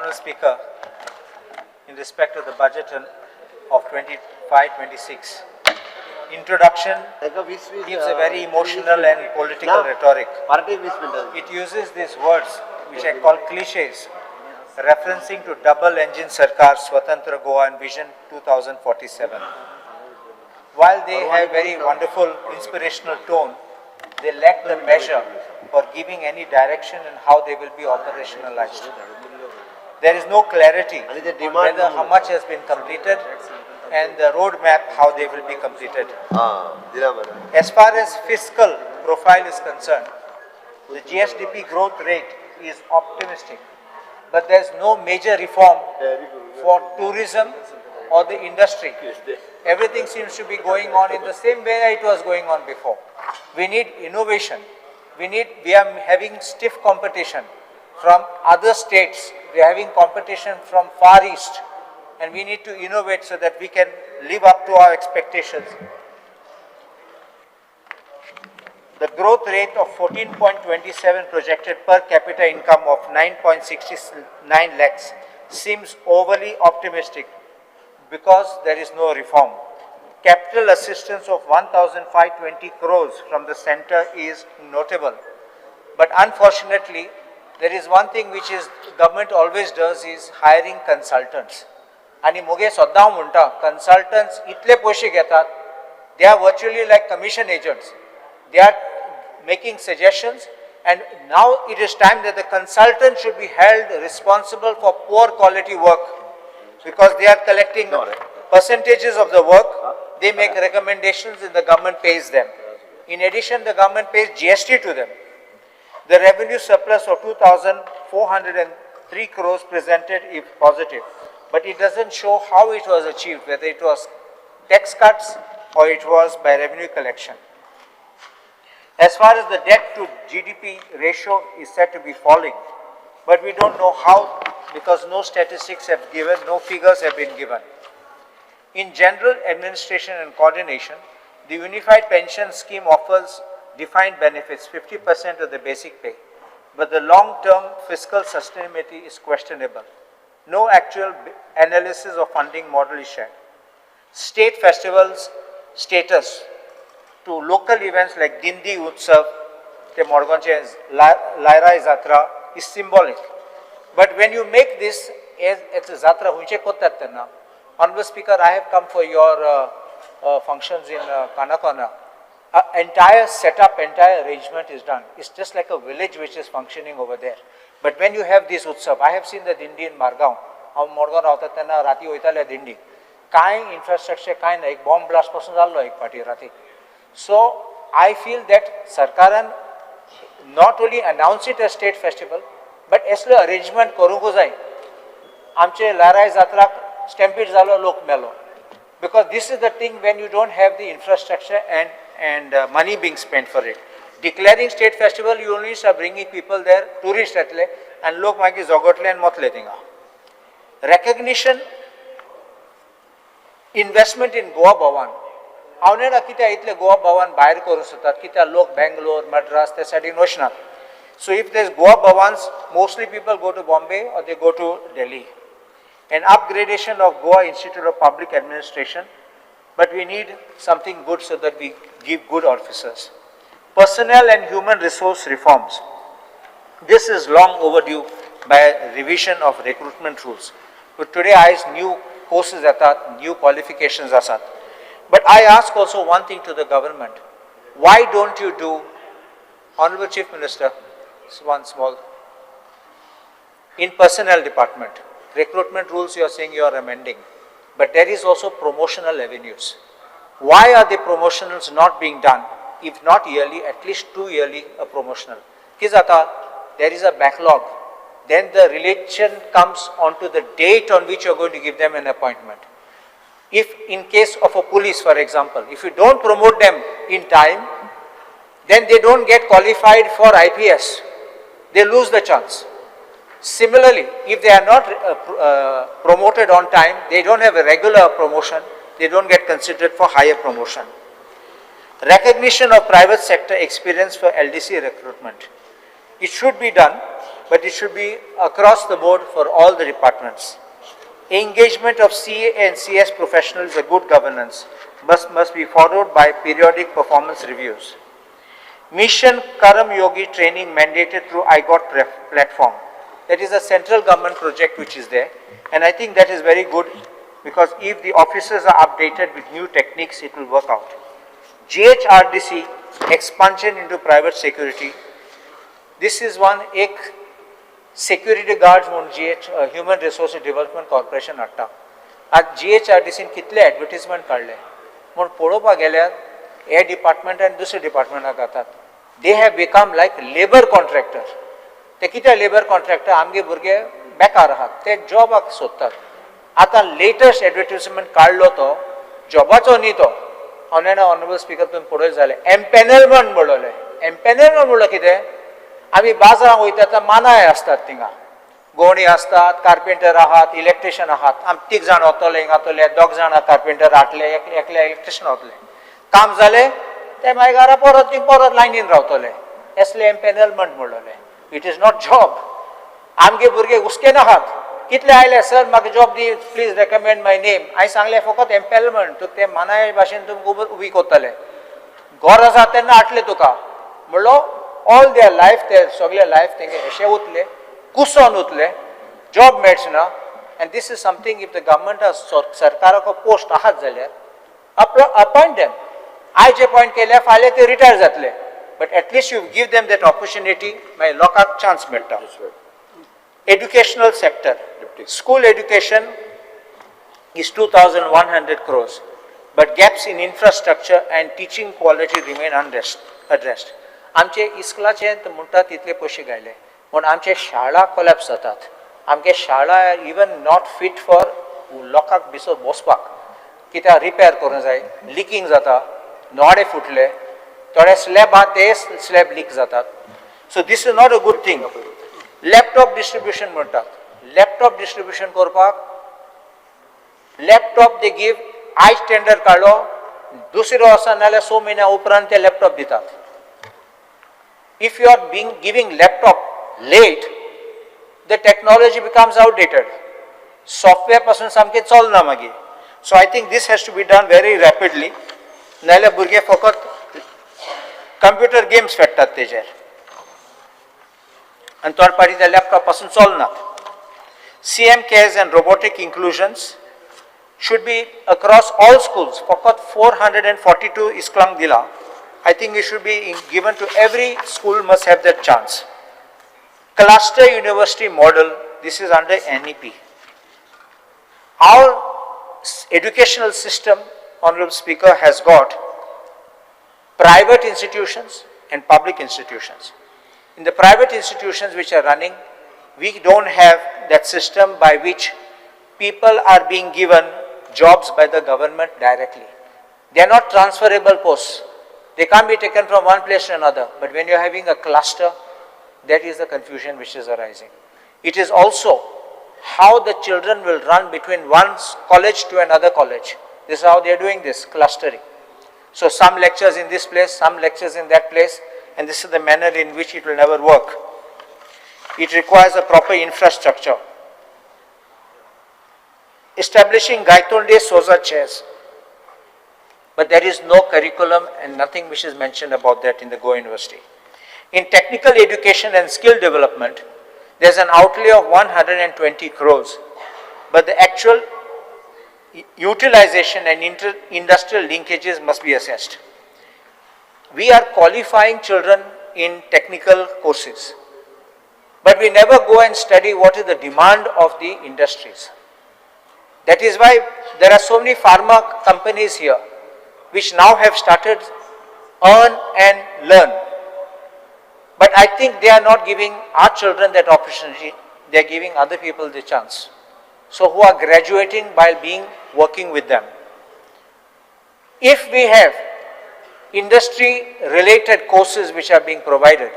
Honourable Speaker, in respect of the budget of 25-26, introduction gives a very emotional and political rhetoric. It uses these words, which I call cliches, referencing to double-engine Sarkar Swatantra Goan Vision 2047. While they have very wonderful inspirational tone, they lack the measure for giving any direction in how they will be operationalized. There is no clarity on whether how much has been completed and the roadmap how they will be completed. As far as fiscal profile is concerned, the GSDP growth rate is optimistic, but there is no major reform for tourism or the industry. Everything seems to be going on in the same way it was going on before. We need innovation. We are having stiff competition from other states. We are having competition from Far East, and we need to innovate so that we can live up to our expectations. The growth rate of 14.27 projected per capita income of 9.69 lakhs seems overly optimistic because there is no reform. Capital assistance of 1,520 crores from the center is notable. But unfortunately, there is one thing which is government always does is hiring consultants. And muge saddam munta consultants itle poishe getat. They are virtually like commission agents. They are making suggestions, and now it is time that the consultant should be held responsible for poor quality work, because they are collecting percentages of the work. They make recommendations and the government pays them. In addition, the government pays GST to them. The revenue surplus of 2,403 crores presented is positive, but it doesn't show how it was achieved, whether it was tax cuts or it was by revenue collection. As far as the debt to GDP ratio is said to be falling, but we don't know how, because no statistics have given, no figures have been given. In general administration and coordination, the Unified Pension Scheme offers defined benefits, 50% of the basic pay, but the long-term fiscal sustainability is questionable. No actual analysis of funding model is shared. State festivals status to local events like Dindi Utsav, Laira Zatra is symbolic. But when you make this as a Zatra, Honorable Speaker, I have come for your functions in Kanakana. Entire setup, entire arrangement is done. It's just like a village which is functioning over there. But when you have this Utsav, I have seen the Dindi in Margaon. Margaon ravatana rati hoitale Dindi. Kai infrastructure, kai na ek bomb blast pasun jallo ek party rati. So I feel that Sarkaran not only announced it as state festival, but asle arrangement karungo jai. Amche Larai Zatra stampede zalo lok melo. Because this is the thing when you don't have the infrastructure and money being spent for it. Declaring state festival, you only start bringing people there, tourists atle, and lok magi zogotle and motle dinga. Recognition, investment in Goa Bhavan. Avneda kita itle Goa Bhavan bayar koru sutat, kita lok Bangalore, Madras, they said in Ocean. So if there's Goa Bhavans, mostly people go to Bombay or they go to Delhi. An upgradation of Goa Institute of Public Administration, but we need something good so that we give good officers. Personnel and human resource reforms. This is long overdue by a revision of recruitment rules. But today I have new courses atat, new qualifications asat. But I ask also one thing to the government. Why don't you do, Honorable Chief Minister, one small, in personnel department, recruitment rules you are saying you are amending, but there is also promotional avenues. Why are the promotionals not being done? If not yearly, at least 2 yearly a promotional. Kizata, there is a backlog. Then the relation comes onto the date on which you are going to give them an appointment. If in case of a police, for example, if you don't promote them in time, then they don't get qualified for IPS. They lose the chance. Similarly, if they are not promoted on time, they don't have a regular promotion, they don't get considered for higher promotion. Recognition of private sector experience for LDC recruitment. It should be done, but it should be across the board for all the departments. Engagement of CA and CS professionals in good governance must be followed by periodic performance reviews. Mission Karam Yogi training mandated through IGOT platform. That is a central government project which is there, and I think that is very good because if the officers are updated with new techniques, it will work out. GHRDC expansion into private security. This is one एक security guards म्हणून Human Resources Development Corporation हाडटा. आज GHRDCन कितले advertisement काढले म्हणून पळोवपाक गेल्यार हे department आनी दुसरे डिपार्टमेंटाक जातात. They have become like labor contractor. ते कित्याक लेबर कॉन्ट्रॅक्टर आमगे भुरगे बेकार आहात ते जॉबाक सोदतात. आतां लेटेस्ट एडवर्टिजमेंट काडलो तो जॉबाचो न्ही तो हांवें ऑनरेबल स्पीकर तुमी पळयलें जालें एम्पॅनलमेंट म्हणलें. एम्पॅनलमेंट म्हणल्यार कितें आमी बाजारांत वयता आतां मानाय आसतात थिंगा गोवणी आसतात कार्पेंटर आहात इलेक्ट्रिशियन आहात आमी तीग जाण वतले हिंगातले दोग जाण कार्पेंटर हाडले एकले इलेक्ट्रिशियन वतले काम जालें ते मागीर घरा परत लायनीन रावतले असले एम्पॅनलमेंट म्हणलें. It is not job. आमगे भुरगे हुस्के नाहात कितले आयले सर म्हाका job the please recommend my name हांवें सांगलें फकत एम्पॅनलमेंट तुका ते मानाय भाशेन तुमकां उबी कोत्तले घर आसा तेन्ना हाडले तुका म्हणलो ऑल देयर लायफ ते सगळे लायफ तेंगे अशें उरले कुसोन उरले जॉब मेळच ना and this is something if the government सरकाराको पोस्ट आहात जाल्यार अपॉयंट देम. आयज अपॉयंट केल्यार फाल्यां ते रिटायर जातले but at least you give them that opportunity मागीर लोकांक चान्स मेळटा. Educational sector, school education is 2,100 crores, but gaps in infrastructure and teaching quality remain unaddressed. आमचे इस्कलाचे म्हणटा तितले पयशे घायले म्हण आमचे शाळा कोलॅप्स जातात. आमगे शाळा इवन नॉट फिट फॉर लोकांक भितर बसपाक कित्याक रिपेर करूंक जाय लिकींग जाता नोडे फुटले थोडे स्लॅब आहा ते स्लॅब लीक जातात. So this is not a good thing. Laptop distribution म्हणटात लॅपटॉप डिस्ट्रिब्युशन करपाक लॅपटॉप ते गीव आयज टेंडर काडलो दुसरो आसा नाल्यार 6 म्हयन्या उपरांत ते लॅपटॉप दितात. If you are giving laptop late the technology becomes outdated software पासून सामकें चलना मागीर. So I think this has to be done very rapidly नाल्यार भुरगे फकत कंप्युटर गेम्स खेळटात तेजेर and third party the laptop pasun cholnat. CM cares and robotic inclusions should be across all schools. Fakat 442 isklang dila. I think it should be given to every school must have that chance. Cluster university model, this is under NEP. Our educational system, Honorable Speaker, has got private institutions and public institutions. In the private institutions which are running, we don't have that system by which people are being given jobs by the government directly. They are not transferable posts. They can't be taken from one place to another. But when you are having a cluster, that is the confusion which is arising. It is also how the children will run between one college to another college. This is how they are doing this, clustering. So some lectures in this place, some lectures in that place, and this is the manner in which it will never work. It requires a proper infrastructure. Establishing Gaitonde Soza chairs. But there is no curriculum and nothing which is mentioned about that in the Goa University. In technical education and skill development, there is an outlay of 120 crores. But the actual utilization and industrial linkages must be assessed. We are qualifying children in technical courses, but we never go and study what is the demand of the industries. That is why there are so many pharma companies here which now have started earn and learn. But I think they are not giving our children that opportunity, they are giving other people the chance. So who are graduating while working with them. If we have industry related courses which are being provided,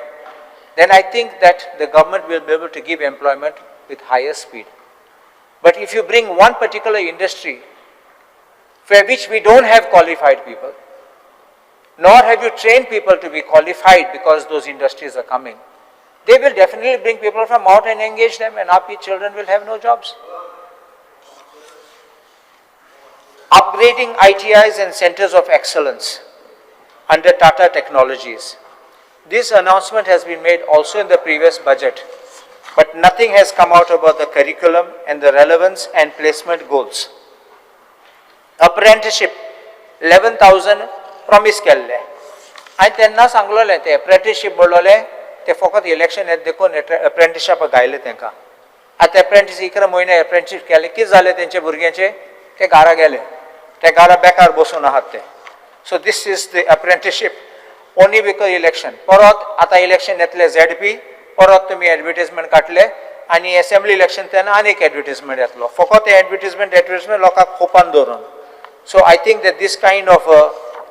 then I think that the government will be able to give employment with higher speed. But if you bring one particular industry for which we don't have qualified people, nor have you trained people to be qualified because those industries are coming, They will definitely bring people from out and engage them, and our children will have no jobs. Upgrading ITIs and centers of excellence under Tata Technologies. This announcement has been made also in the previous budget, but nothing has come out about the curriculum and the relevance and placement goals. Apprenticeship, 11,000 promise केल्ले. हांवें तेन्ना सांगलोलें ते apprenticeship बोललोलें ते फकत election येत देखून apprenticeship गायले तेंकां. आतां apprentice 11 म्हयने apprenticeship केले, कितें जालें तेंचे भुरग्यांचे? ते घरा गेले. ते घरा बेकार बसून आहात ते. So this is the apprenticeship only because election. परत आतां election येतले ZP, परत तुमी advertisement काडले आनी assembly election तेन्ना आनीक advertisement येतलो. फकत advertisement लोकांक खोपान दवरून. So I think that this kind of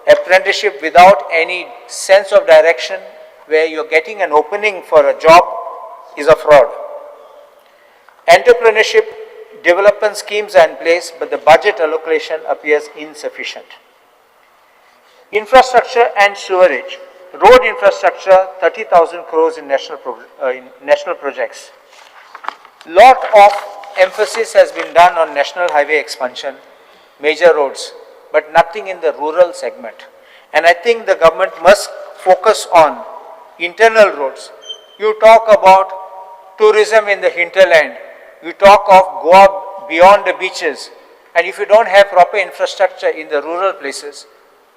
apprenticeship without any sense of direction, where you're getting an opening for a job, is a fraud. Entrepreneurship development schemes are in place, but the budget allocation appears insufficient. Infrastructure and sewerage. Road infrastructure, 30,000 crores in national projects. Lot of emphasis has been done on national highway expansion, major roads, but nothing in the rural segment. And I think the government must focus on internal roads. You talk about tourism in the hinterland, you talk of Goa beyond the beaches, and if you don't have proper infrastructure in the rural places,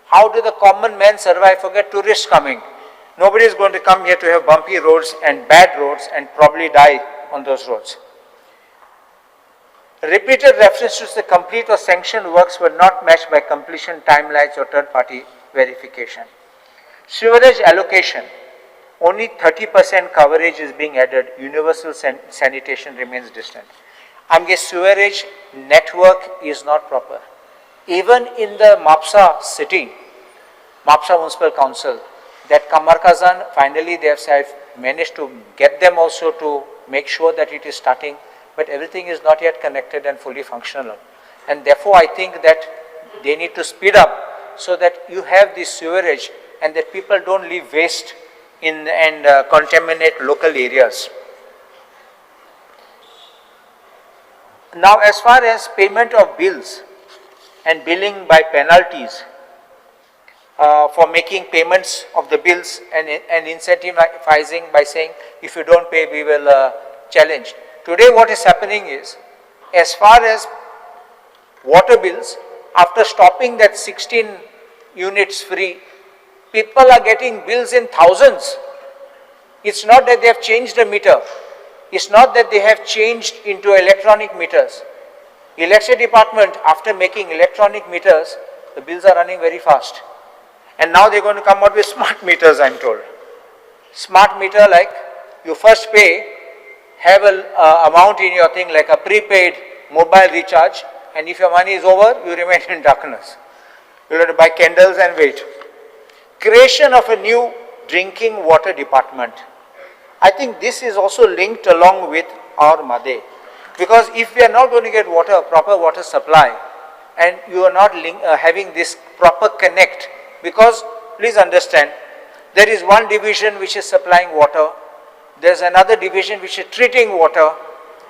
how do the common man survive? Forget tourists coming. Nobody is going to come here to have bumpy roads and bad roads and probably die on those roads. Repeated references to the complete or sanctioned works were not matched by completion timelines or third-party verification. Sewerage allocation, only 30% coverage is being added. Universal sanitation remains distant. And the sewerage network is not proper. Even in the Mapsa city, Mapsa Municipal Council, that Kamarkazan, finally they have managed to get them also to make sure that it is starting, but everything is not yet connected and fully functional. And therefore I think that they need to speed up so that you have this sewerage and that people don't leave waste in and contaminate local areas. Now as far as payment of bills and billing by penalties for making payments of the bills and incentivizing by saying if you don't pay we will challenge. Today what is happening is, as far as water bills, after stopping that 16 units free, people are getting bills in thousands. It's not that they have changed the meter. It's not that they have changed into electronic meters. Electricity department, after making electronic meters, the bills are running very fast. And now they're going to come out with smart meters, I'm told. Smart meter, like you first pay, have an amount in your thing like a prepaid mobile recharge, and if your money is over, you remain in darkness. You'll have to buy candles and wait. Creation of a new drinking water department. I think this is also linked along with our Made. Because if we are not going to get water, proper water supply, and you are not having this proper connect, because please understand, there is one division which is supplying water, there's another division which is treating water,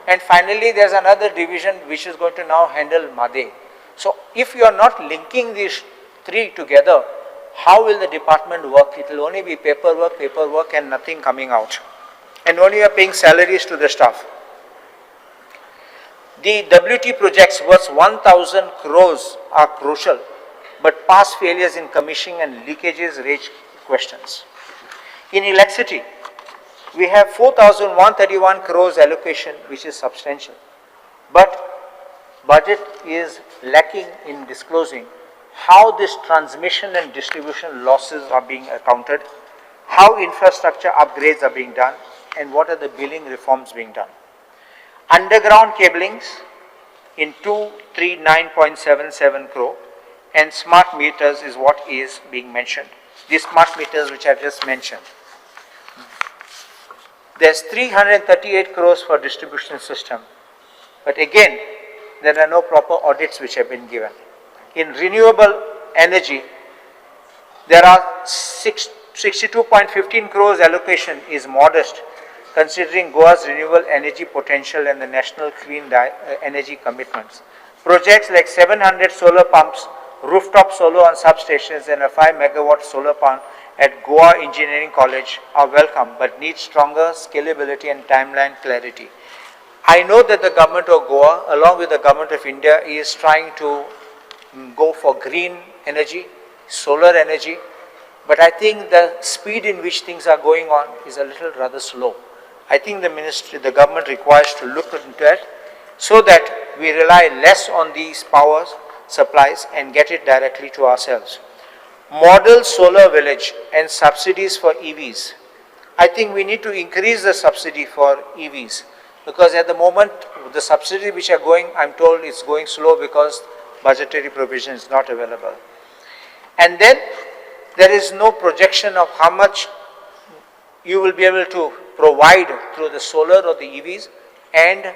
and finally there's another division which is going to now handle Made. So if you are not linking these three together, how will the department work? It will only be paperwork and nothing coming out. And only you are paying salaries to the staff. The WT projects worth 1,000 crores are crucial, but past failures in commissioning and leakages raise questions. In electricity, we have 4,131 crores allocation, which is substantial, but budget is lacking in disclosing how this transmission and distribution losses are being accounted, how infrastructure upgrades are being done, and what are the billing reforms being done. Underground cablings in 239.77 crore and smart meters is what is being mentioned. These smart meters which I have just mentioned. There's 338 crores for distribution system, but again there are no proper audits which have been given. In renewable energy, there are 62.15 crores allocation is modest, considering Goa's renewable energy potential and the national clean energy commitments. Projects like 700 solar pumps, rooftop solar on substations, and a 5 megawatt solar pump at Goa Engineering College are welcome, but need stronger scalability and timeline clarity. I know that the government of Goa, along with the government of India, is trying to go for green energy, solar energy, but I think the speed in which things are going on is a little rather slow. I think the ministry, the government requires to look into it so that we rely less on these power supplies and get it directly to ourselves. Model solar village and subsidies for EVs. I think we need to increase the subsidy for EVs because at the moment the subsidy which are going, I'm told it's going slow because budgetary provision is not available. And then there is no projection of how much you will be able to provide through the solar or the EVs, and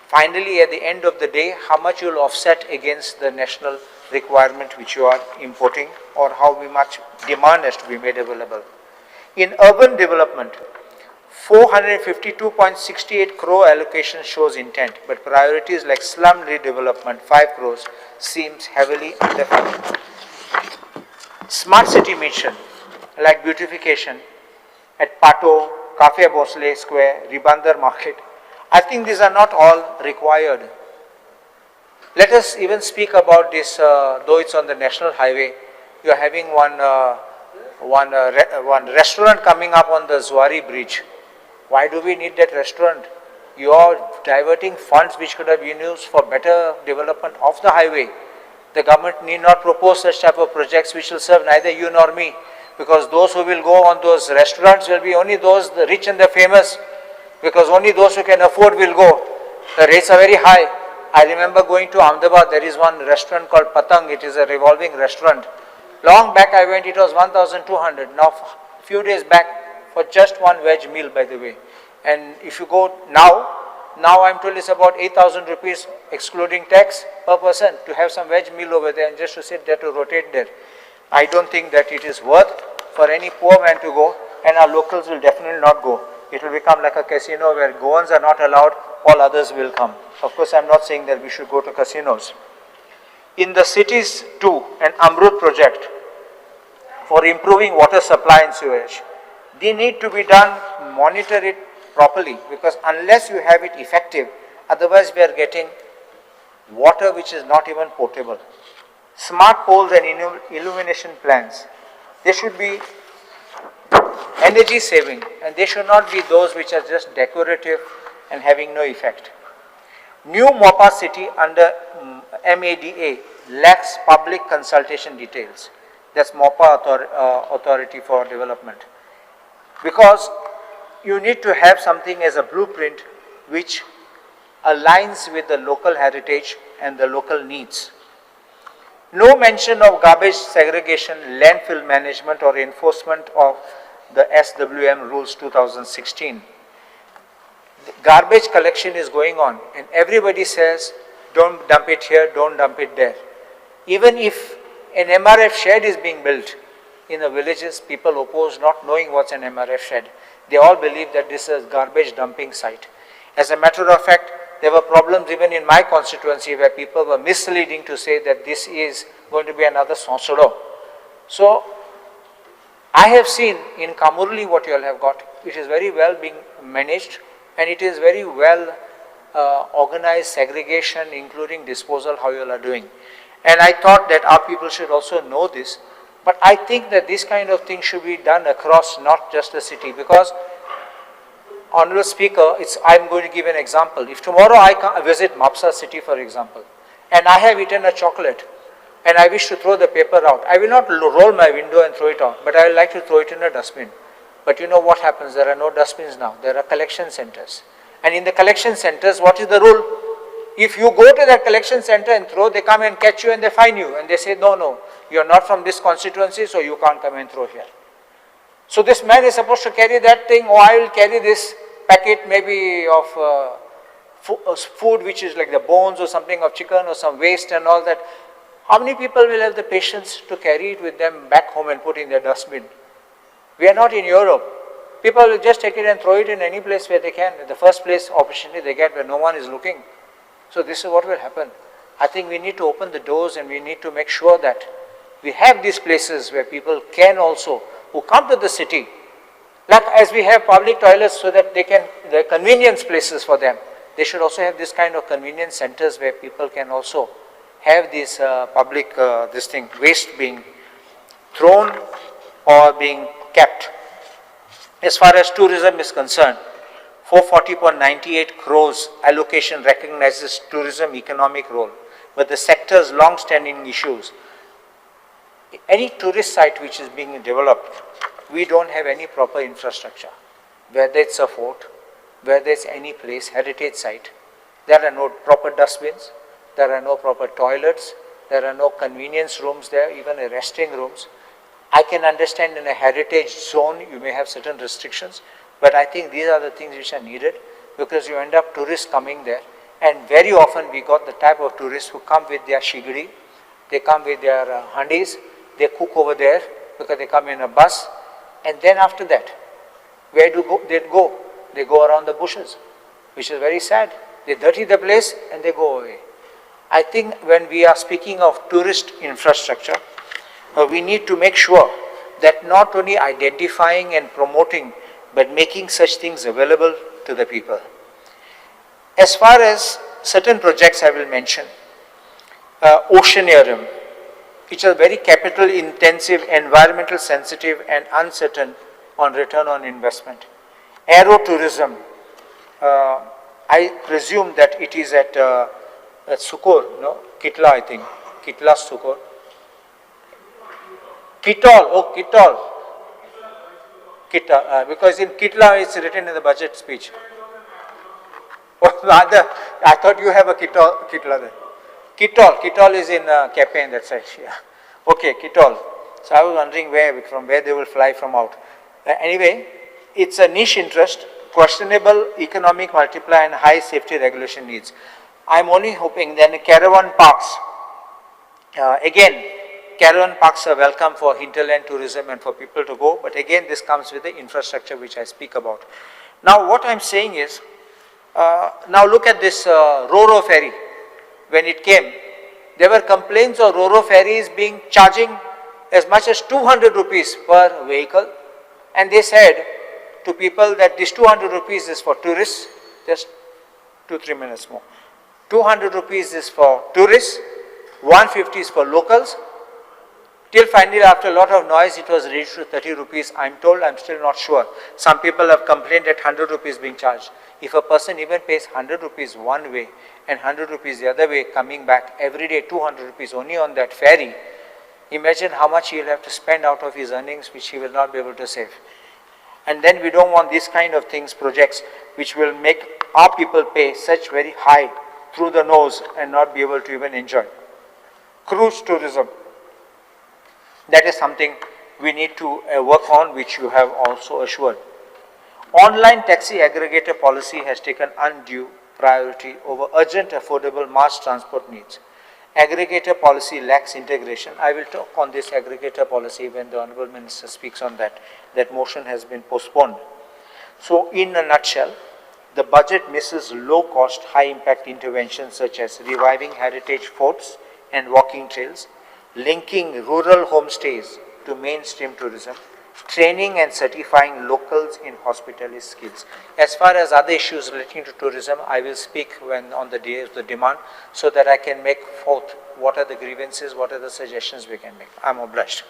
finally at the end of the day how much you will offset against the national requirement which you are importing, or how much demand has to be made available. In urban development, 452.68 crore allocation shows intent, but priorities like slum redevelopment, 5 crores, seems heavily underfunded. Smart city mission, like beautification at Pato, Cafe Bosle Square, Ribandar Market, I think these are not all required. Let us even speak about this, though it's on the national highway, you are having one restaurant coming up on the Zuari bridge. Why do we need that restaurant? You are diverting funds which could have been used for better development of the highway. The government need not propose such type of projects which will serve neither you nor me, because those who will go on those restaurants will be only those, the rich and the famous, because only those who can afford will go. The rates are very high. I remember going to Ahmedabad, there is one restaurant called Patang, it is a revolving restaurant. Long back I went, it was 1,200. Now, a few days back, for just one veg meal, by the way. And if you go now I'm told it's about 8,000 rupees excluding tax per person to have some veg meal over there and just to sit there to rotate there. I don't think that it is worth for any poor man to go, and our locals will definitely not go. It will become like a casino where Goans are not allowed, all others will come. Of course, I'm not saying that we should go to casinos. In the cities too, an Amrut project for improving water supply and sewage. They need to be done, monitor it properly, because unless you have it effective, otherwise we are getting water which is not even potable. Smart poles and illumination plans. They should be energy saving, and they should not be those which are just decorative and having no effect. New MOPA city under MADA lacks public consultation details. That's MOPA Authority for Development. Because you need to have something as a blueprint which aligns with the local heritage and the local needs. No mention of garbage segregation, landfill management or enforcement of the SWM rules 2016. The garbage collection is going on and everybody says don't dump it here, don't dump it there. Even if an MRF shed is being built in the villages, people oppose not knowing what's an MRF shed. They all believe that this is garbage dumping site. As a matter of fact, there were problems even in my constituency where people were misleading to say that this is going to be another Sonsoro. So, I have seen in Kamurli what you all have got. It is very well being managed and it is very well organized segregation, including disposal, how you all are doing. And I thought that our people should also know this. But I think that this kind of thing should be done across not just the city, because Honorable Speaker, I'm going to give an example. If tomorrow I visit Mapsa city, for example, and I have eaten a chocolate and I wish to throw the paper out, I will not roll my window and throw it out, but I will like to throw it in a dustbin. But you know what happens? There are no dustbins now. There are collection centers. And in the collection centers, what is the rule? If you go to that collection center and throw, they come and catch you and they fine you. And they say, no, you are not from this constituency, so you can't come and throw here. So this man is supposed to carry that thing, or I will carry this packet maybe of food which is like the bones or something of chicken or some waste and all that. How many people will have the patience to carry it with them back home and put in their dustbin? We are not in Europe. People will just take it and throw it in any place where they can, in the first place opportunity they get where no one is looking. So this is what will happen. I think we need to open the doors and we need to make sure that we have these places where people can also, who come to the city, like as we have public toilets so that they can, the convenience places for them, they should also have this kind of convenience centers where people can also have this public, waste being thrown or being kept. As far as tourism is concerned, 440.98 crores allocation recognizes tourism economic role, but the sector's long-standing issues. Any tourist site which is being developed, we don't have any proper infrastructure, whether it's a fort, whether it's any place, heritage site. There are no proper dustbins, there are no proper toilets, there are no convenience rooms there, even resting rooms. I can understand in a heritage zone you may have certain restrictions, but I think these are the things which are needed, because you end up tourists coming there, and very often we got the type of tourists who come with their shigdi, they come with their handis, they cook over there because they come in a bus, and then after that, where do they go? They go around the bushes, which is very sad. They dirty the place and they go away. I think when we are speaking of tourist infrastructure, we need to make sure that not only identifying and promoting, but making such things available to the people. As far as certain projects I will mention, Oceanarium, which are very capital intensive, environmental sensitive and uncertain on return on investment. Aerotourism, I presume that it is at Sukor, no? Kitla, I think. Kitla, Sukor. Kitol, oh Kitol. Kita, because in Kitla it's written in the budget speech. Oh, rather, I thought you have a Kitla there. Kitol is in Campaign, that side. Yeah. Okay, Kitol. So I was wondering from where they will fly from out. Anyway, it's a niche interest, questionable economic multiplier and high safety regulation needs. I'm only hoping that the caravan parks, again, caravan parks are welcome for hinterland tourism and for people to go, but again this comes with the infrastructure which I speak about. Now what I'm saying is, now look at this Ro-Ro ferry. When it came, there were complaints of Ro-Ro ferries being charging as much as 200 rupees per vehicle, and they said to people that this 200 rupees is for tourists, just 2-3 minutes more. 200 rupees is for tourists, 150 is for locals, till finally after a lot of noise it was reduced to 30 rupees. I'm told, I'm still not sure. Some people have complained that 100 rupees being charged. If a person even pays 100 rupees one way and 100 rupees the other way coming back every day, 200 rupees only on that ferry, imagine how much he will have to spend out of his earnings which he will not be able to save. And then we don't want these kind of things, projects which will make our people pay such very high through the nose and not be able to even enjoy. Cruise tourism, that is something we need to work on, which you have also assured. Online taxi aggregator policy has taken undue priority over urgent affordable mass transport needs. Aggregator policy lacks integration. I will talk on this aggregator policy when the Honourable Minister speaks on that. That motion has been postponed. So in a nutshell, the budget misses low-cost, high-impact interventions such as reviving heritage forts and walking trails, linking rural homestays to mainstream tourism, training and certifying locals in hospitality skills. As far as other issues relating to tourism, I will speak when on the day of the demand, so that I can make forth what are the grievances, what are the suggestions we can make. I'm obliged.